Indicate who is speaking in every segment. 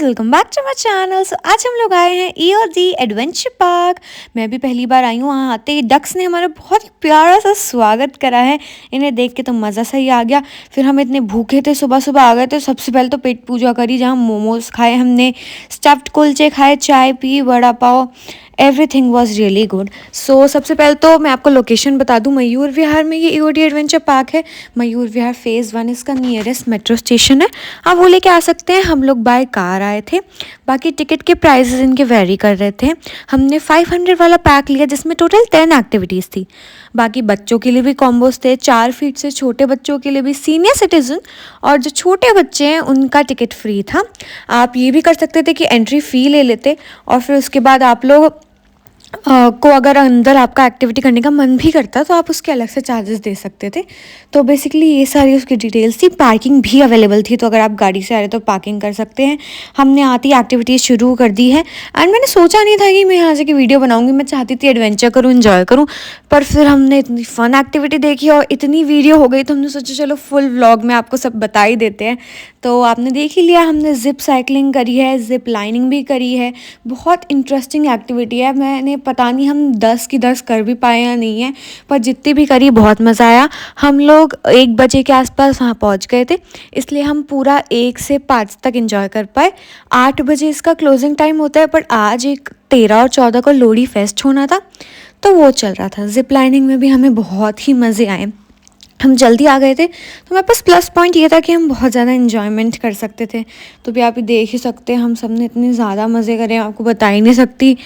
Speaker 1: Guys, welcome back to my channel. So आज हम लोग आए हैं ईओडी एडवेंचर पार्क। मैं भी पहली बार आई हूँ। वहाँ आते ही डक्स ने हमारा बहुत ही प्यारा सा स्वागत करा है। इन्हें देख के तो मज़ा सा ही आ गया। फिर हम इतने भूखे थे, सुबह सुबह आ गए थे। सबसे पहले तो पेट पूजा करी, जहाँ मोमोज खाए हमने, स्टफ्ड कुलचे खाए, चाय पी, vada pav, everything was really good. So सबसे पहले तो मैं आपको लोकेशन बता दूँ। मयूर विहार में ये ईओडी एडवेंचर पार्क है। मयूर विहार फेज़ 1 इसका नियरेस्ट मेट्रो स्टेशन है। आप वो लेके आ सकते हैं। हम लोग बाय कार आए थे। बाकी टिकट के प्राइसेस इनके वेरी कर रहे थे। हमने 500 वाला पैक लिया, जिसमें टोटल 10 एक्टिविटीज़ थी। बाकी बच्चों के लिए भी कॉम्बोज थे, 4 फीट से छोटे बच्चों के लिए भी, सीनियर सिटीजन और जो छोटे बच्चे हैं उनका टिकट फ्री था। आप ये भी कर सकते थे कि एंट्री फ़ी ले लेते और फिर उसके बाद आप लोग को अगर अंदर आपका एक्टिविटी करने का मन भी करता तो आप उसके अलग से चार्जेस दे सकते थे। तो बेसिकली ये सारी उसकी डिटेल्स थी। पार्किंग भी अवेलेबल थी, तो अगर आप गाड़ी से आ रहे तो पार्किंग कर सकते हैं। हमने आती ही एक्टिविटीज़ शुरू कर दी है। एंड मैंने सोचा नहीं था कि मैं यहाँ से की वीडियो बनाऊंगी। मैं चाहती थी एडवेंचर करूँ, इन्जॉय करूँ, पर फिर हमने इतनी फ़न एक्टिविटी देखी और इतनी वीडियो हो गई तो हमने सोचा चलो फुल व्लॉग में आपको सब बता ही देते हैं। तो आपने देख ही लिया, हमने ज़िप साइकिलिंग करी है, ज़िप लाइनिंग भी करी है। बहुत इंटरेस्टिंग एक्टिविटी है। मैंने पता नहीं हम 10 की 10 कर भी पाए या नहीं है, पर जितनी भी करी बहुत मज़ा आया। हम लोग 1 बजे के आसपास वहाँ पहुँच गए थे, इसलिए हम पूरा 1 से 5 तक एंजॉय कर पाए। 8 बजे इसका क्लोजिंग टाइम होता है, पर आज एक 13 और 14 को लोहड़ी फेस्ट होना था तो वो चल रहा था। जिप लाइनिंग में भी हमें बहुत ही मज़े आए। हम जल्दी आ गए थे तो मेरे पास प्लस पॉइंट ये था कि हम बहुत ज़्यादा इन्जॉयमेंट कर सकते थे। तो भी आप ये देख ही सकते हैं, हम सब ने इतने ज़्यादा मज़े करे, आपको बता ही नहीं सकती।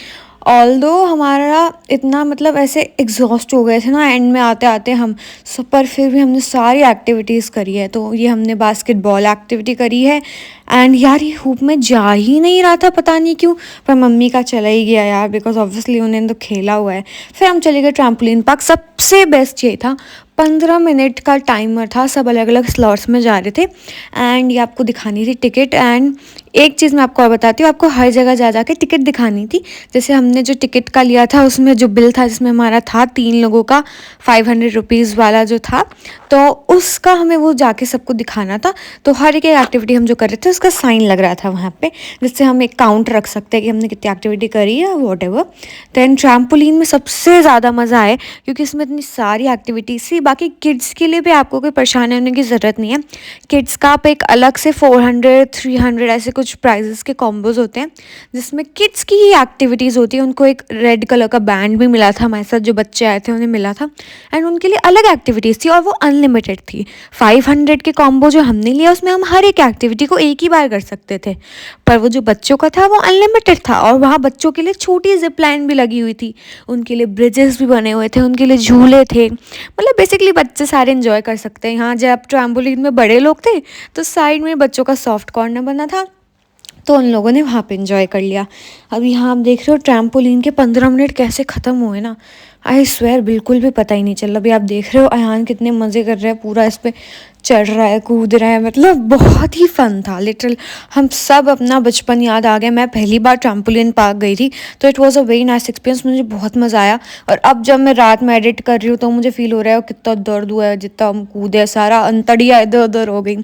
Speaker 1: ऑल्दो हमारा इतना मतलब ऐसे एग्जॉस्ट हो गए थे ना एंड में आते आते हम सब, पर फिर भी हमने सारी एक्टिविटीज़ करी है। तो ये हमने बास्केटबॉल एक्टिविटी करी है। एंड यार ये हुप में जा ही नहीं रहा था, पता नहीं क्यों, पर मम्मी का चला ही गया यार, बिकॉज ऑब्वियसली उन्होंने तो खेला हुआ है। फिर हम चले गए ट्रैम्पोलिन पार्क। सबसे बेस्ट ये था, 15 मिनट का टाइमर था, सब अलग अलग स्लॉट्स में जा रहे थे। एंड ये आपको दिखानी थी टिकट। एंड एक चीज़ मैं आपको और बताती हूँ, आपको हर जगह जा के टिकट दिखानी थी। जैसे हमने जो टिकट का लिया था उसमें जो बिल था, जिसमें हमारा था 3 लोगों का 500 रुपीज़ वाला जो था, तो उसका हमें वो जाके सबको दिखाना था। तो हर एक एक्टिविटी हम जो कर रहे थे उसका साइन लग रहा था वहाँ पे, जिससे हम एक काउंट रख सकते हैं कि हमने कितनी एक्टिविटी करी है, वॉट एवर। दैन ट्रैम्पोलिन में सबसे ज़्यादा मज़ा आए क्योंकि इसमें इतनी सारी एक्टिविटीज़ थी। बाकी किड्स के लिए भी आपको कोई परेशानी होने की ज़रूरत नहीं है। किड्स का आप एक अलग से 400 300 ऐसे कुछ प्राइजेस के कॉम्बोज होते हैं, जिसमें किड्स की ही एक्टिविटीज़ होती है। उनको एक रेड कलर का बैंड भी मिला था हमारे साथ, जो बच्चे आए थे उन्हें मिला था। एंड उनके लिए अलग एक्टिविटीज़ थी और वो अनलिमिटेड थी। 500 के कॉम्बो जो हमने लिया उसमें हम हर एक एक्टिविटी को एक ही बार कर सकते थे, पर वो जो बच्चों का था वो अनलिमिटेड था। और वहाँ बच्चों के लिए छोटी जिप लाइन भी लगी हुई थी, उनके लिए ब्रिजेस भी बने हुए थे, उनके लिए झूले थे। मतलब बेसिकली बच्चे सारे एंजॉय कर सकते हैं। यहाँ जब ट्रैम्पोलिन में बड़े लोग थे तो साइड में बच्चों का सॉफ्ट कॉर्नर बना था, तो उन लोगों ने वहाँ पे एंजॉय कर लिया। अब यहाँ आप देख रहे हो ट्रैम्पोलिन के 15 मिनट कैसे ख़त्म हुए ना, आई स्वेयर बिल्कुल भी पता ही नहीं चला। अभी आप देख रहे हो अयान कितने मज़े कर रहे हैं, पूरा इस पर चढ़ रहा है, कूद रहा है, मतलब बहुत ही फ़न था लिटरल। हम सब अपना बचपन याद आ गया। मैं पहली बार ट्रैम्पोलिन पार्क गई थी, तो it was a very nice experience, मुझे बहुत मज़ा आया। और अब जब मैं रात में एडिट कर रही हूँ तो मुझे फील हो रहा है कितना दर्द हुआ है, जितना हम कूदे सारा अंतड़िया इधर उधर हो गई।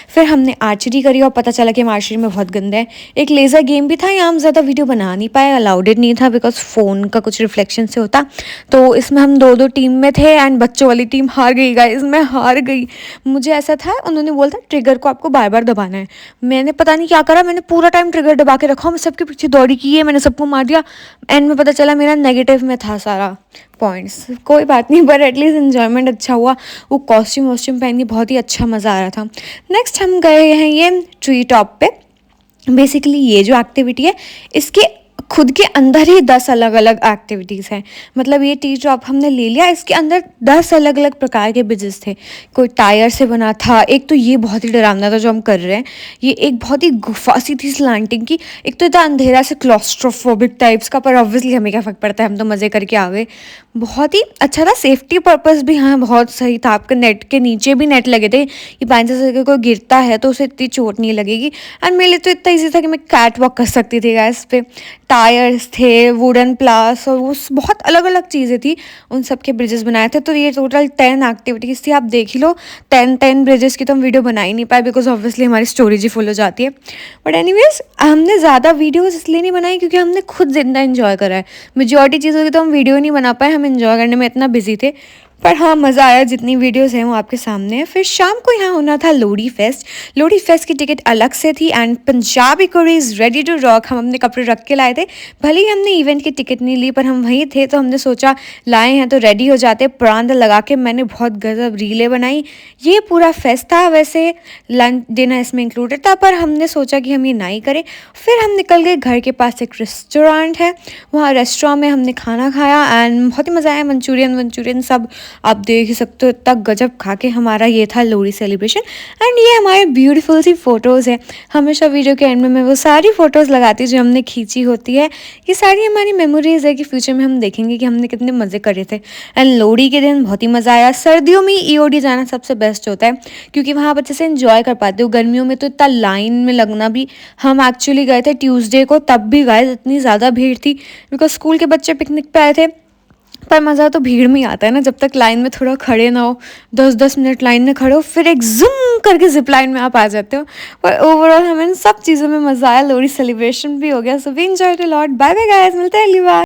Speaker 1: फिर हमने आर्चरी करी और पता चला कि हम आर्चरी में बहुत गंदे हैं। एक लेज़र गेम भी था, यहाँ हम ज़्यादा वीडियो बना नहीं पाए, अलाउडेड नहीं था बिकॉज फ़ोन का कुछ रिफ्लेक्शन से होता। तो इसमें हम 2-2 टीम में थे एंड बच्चों वाली टीम हार गई गाइस, मैं हार गई। मुझे ऐसा था, उन्होंने बोला था ट्रिगर को आपको बार बार दबाना है। मैंने पता नहीं क्या करा, मैंने पूरा टाइम ट्रिगर दबा के रखा, मैं सबके पीछे दौड़ी की है, मैंने सबको मार दिया। एंड में पता चला मेरा नेगेटिव में था सारा पॉइंट्स। कोई बात नहीं, पर एटलीस्ट इन्जॉयमेंट अच्छा हुआ। वो कॉस्ट्यूम वॉस्ट्यूम पहन के बहुत ही अच्छा मज़ा आ रहा था। नेक्स्ट हम गए हैं ये ट्री टॉप पे। बेसिकली ये जो एक्टिविटी है इसके खुद के अंदर ही 10 अलग अलग एक्टिविटीज़ हैं। मतलब ये टी ड्रॉप हमने ले लिया, इसके अंदर 10 अलग अलग प्रकार के ब्रिजेस थे। कोई टायर से बना था, एक तो ये बहुत ही डरावना था जो हम कर रहे हैं। ये एक बहुत ही गुफा सी थी स्लांटिंग की, एक तो इतना अंधेरा से क्लॉस्ट्रोफोबिक टाइप्स का, पर ऑब्वियसली हमें क्या फ़र्क पड़ता है, हम तो मज़े करके आ गए। बहुत ही अच्छा था, सेफ्टी पर्पस भी हाँ बहुत सही था। आपके नेट के नीचे भी नेट लगे थे कि पानी से अगर कोई गिरता है तो उसे इतनी चोट नहीं लगेगी। एंड मेरे लिए तो इतना ईजी था कि मैं कैट वॉक कर सकती थी गैस पे। टायर्स थे, वुडन प्लास और वो बहुत अलग अलग चीज़ें थी, उन सब के ब्रिजेस बनाए थे। तो ये टोटल 10 एक्टिविटीज़ थी। आप देख ही लो, 10 ब्रिजेस की तो हम वीडियो बना ही नहीं पाए बिकॉज ऑब्वियसली हमारी स्टोरेज ही फुल हो जाती है। बट एनीवेज हमने ज़्यादा वीडियोस इसलिए नहीं बनाई क्योंकि हमने खुद ज़िंदा एंजॉय करा है। मेजॉरिटी चीज़ों की तो हम वीडियो नहीं बना पाए, हम एंजॉय करने में इतना बिजी थे। पर हाँ, मज़ा आया। जितनी वीडियोस हैं वो आपके सामने है। फिर शाम को यहाँ होना था लोहड़ी फेस्ट। लोहड़ी फेस्ट की टिकट अलग से थी एंड पंजाबी कुरीज रेडी टू रॉक हम अपने कपड़े रख के लाए थे। भले ही हमने इवेंट की टिकट नहीं ली पर हम वहीं थे तो हमने सोचा लाए हैं तो रेडी हो जाते। प्रांत लगा के मैंने बहुत गजब रीलें बनाई। ये पूरा फेस्ट था। वैसे लंच डिनर इसमें इंक्लूडेड था पर हमने सोचा कि हम ये ना ही करें। फिर हम निकल गए, घर के पास एक रेस्टोरेंट है, वहाँ रेस्टोरेंट में हमने खाना खाया एंड बहुत ही मज़ा आया। मंचूरियन सब आप देख ही सकते हो। इतना गजब खा के हमारा ये था लोहड़ी सेलिब्रेशन। एंड ये हमारे ब्यूटीफुल सी फ़ोटोज़ है। हमेशा वीडियो के एंड में मैं वो सारी फ़ोटोज़ लगाती हूँ जो हमने खींची होती है। ये सारी हमारी मेमोरीज़ है कि फ्यूचर में हम देखेंगे कि हमने कितने मज़े करे थे। एंड लोहड़ी के दिन बहुत ही मज़ा आया। सर्दियों में ईओडी जाना सबसे बेस्ट होता है क्योंकि वहाँ आप अच्छे से इन्जॉय कर पाते हो। गर्मियों में तो इतना लाइन में लगना भी, हम एक्चुअली गए थे ट्यूसडे को, तब भी गए, इतनी ज़्यादा भीड़ थी बिकॉज स्कूल के बच्चे पिकनिक पे आए थे। पर मज़ा तो भीड़ में ही आता है ना, जब तक लाइन में थोड़ा खड़े ना हो, 10-10 मिनट लाइन में खड़े हो, फिर एक जूम करके जिप लाइन में आप आ जाते हो। पर ओवरऑल हमें इन सब चीज़ों में मज़ा आया। लोहड़ी सेलिब्रेशन भी हो गया, so we enjoyed a lot. Bye bye guys, मिलते हैं अगली बार।